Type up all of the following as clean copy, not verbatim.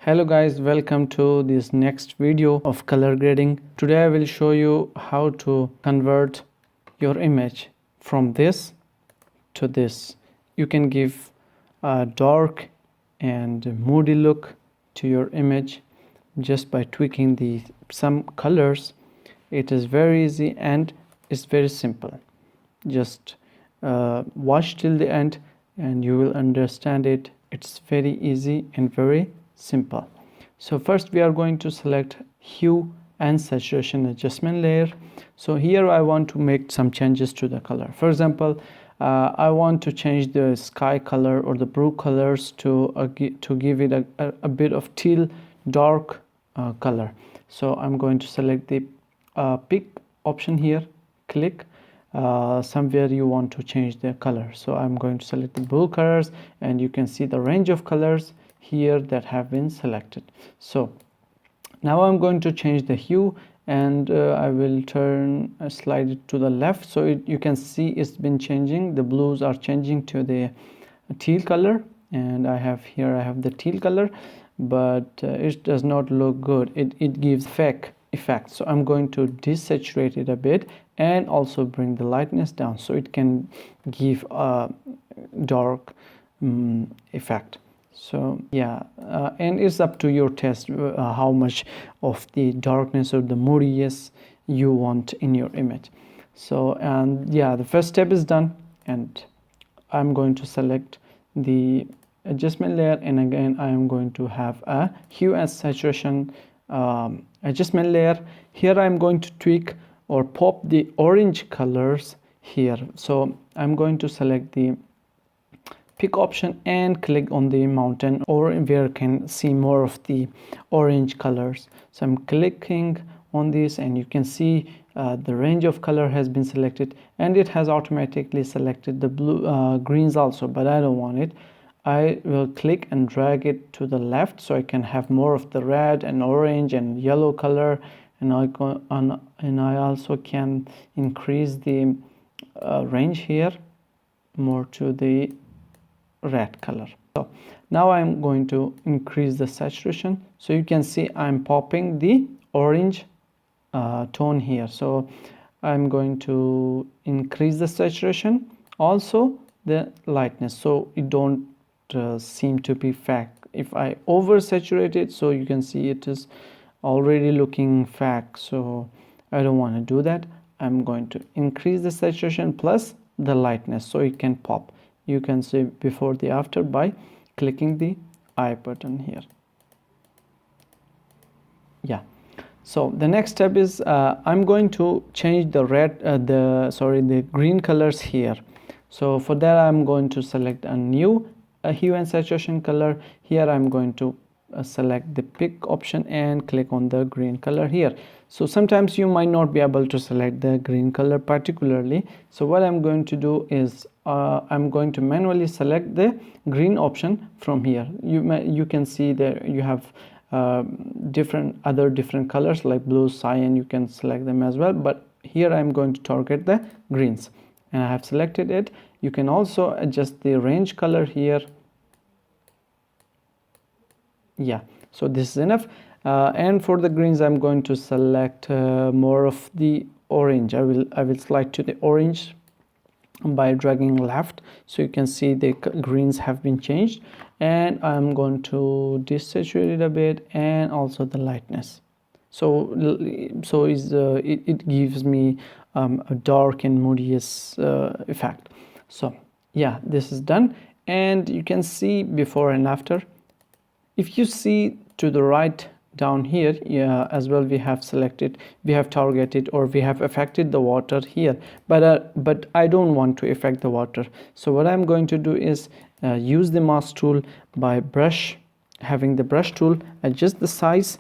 Hello guys, welcome to this next video of color grading. Today I will show you how to convert your image from this to this. You can give a dark and moody look to your image just by tweaking some colors. It is very easy and it's very simple. Just watch till the end and you will understand it. It's very easy and very simple. So first we are going to select hue and saturation adjustment layer. So here I want to make some changes to the color. For example, I want to change the sky color or the blue colors to give it a bit of teal dark color. So I'm going to select the pick option here, click somewhere you want to change the color. So I'm going to select the blue colors and you can see the range of colors here that have been selected. So now I'm going to change the hue and I will slide it to the left, so you can see it's been changing. The blues are changing to the teal color, and I have the teal color, but it does not look good. It gives fake effect. So I'm going to desaturate it a bit and also bring the lightness down so it can give a dark effect. So yeah, and it's up to your taste how much of the darkness or the moodiness you want in your image. So, and yeah, the first step is done, and I'm going to select the adjustment layer, and again I am going to have a hue and saturation adjustment layer. Here I'm going to tweak or pop the orange colors here. So I'm going to select the pick option and click on the mountain or where you can see more of the orange colors. So I'm clicking on this and you can see the range of color has been selected, and it has automatically selected the blue greens also, but I don't want it. I will click and drag it to the left so I can have more of the red and orange and yellow color, and I also can increase the range here more to the red color. So now I'm going to increase the saturation, so you can see I'm popping the orange tone here. So I'm going to increase the saturation, also the lightness, so it don't seem to be fake. If I oversaturate it, so you can see it is already looking fake, so I don't want to do that. I'm going to increase the saturation plus the lightness so it can pop. You can see before the after by clicking the I button here. Yeah, so the next step is I'm going to change the the green colors here. So for that I'm going to select a new hue and saturation color. Here I'm going to select the pick option and click on the green color here. So sometimes you might not be able to select the green color particularly, so what I'm going to do is I'm going to manually select the green option from here. You can see there you have different colors like blue, cyan. You can select them as well, but here I'm going to target the greens and I have selected it. You can also adjust the range color here. Yeah, so this is enough. And for the greens I'm going to select more of the orange. I will slide to the orange by dragging left, so you can see the greens have been changed, and I'm going to desaturate it a bit and also the lightness, so it gives me a dark and moodiest effect. So yeah, this is done, and you can see before and after. If you see to the right down here, yeah, as well, we have targeted, or we have affected the water here, but I don't want to affect the water. So what I'm going to do is use the mask tool by having the brush tool, adjust the size,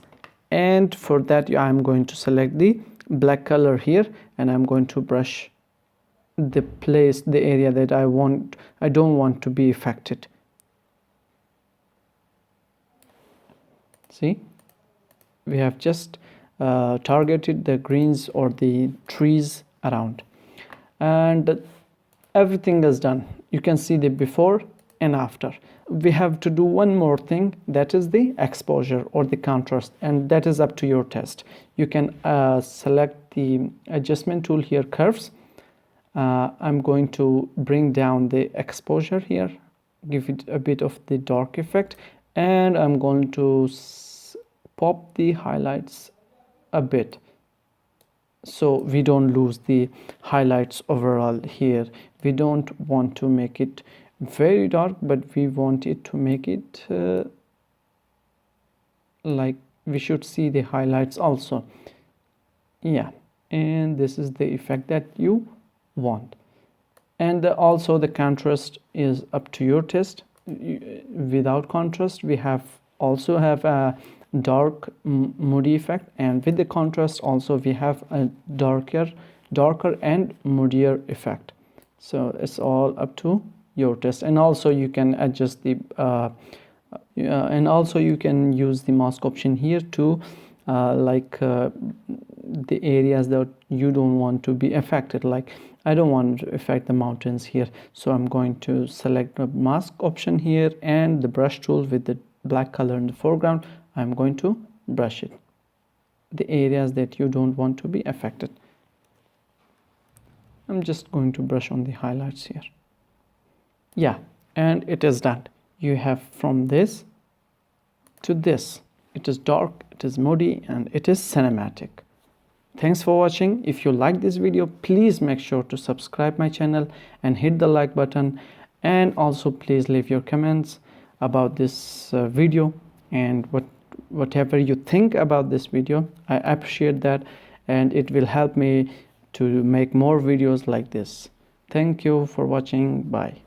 and for that I'm going to select the black color here, and I'm going to brush the area that I don't want to be affected. See, we have just targeted the greens or the trees around, and everything is done. You can see the before and after. We have to do one more thing, that is the exposure or the contrast, and that is up to your taste. You can select the adjustment tool here, curves. I'm going to bring down the exposure here, give it a bit of the dark effect, and I'm going to pop the highlights a bit so we don't lose the highlights overall here. We don't want to make it very dark, but we want it to make it like we should see the highlights also. Yeah, and this is the effect that you want. And also the contrast is up to your taste. Without contrast, we also have a dark moody effect, and with the contrast also we have a darker and moodier effect. So it's all up to your taste. And also you can adjust the and also you can use the mask option here to the areas that you don't want to be affected. Like I don't want to affect the mountains here, so I'm going to select the mask option here, and the brush tool with the black color in the foreground, I'm going to brush it, the areas that you don't want to be affected. I'm just going to brush on the highlights here. Yeah, and it is done. You have from this to this. It is dark, it is moody, and it is cinematic. Thanks for watching. If you like this video, please make sure to subscribe my channel and hit the like button, and also please leave your comments about this video and whatever you think about this video. I appreciate that, and it will help me to make more videos like this. Thank you for watching. Bye.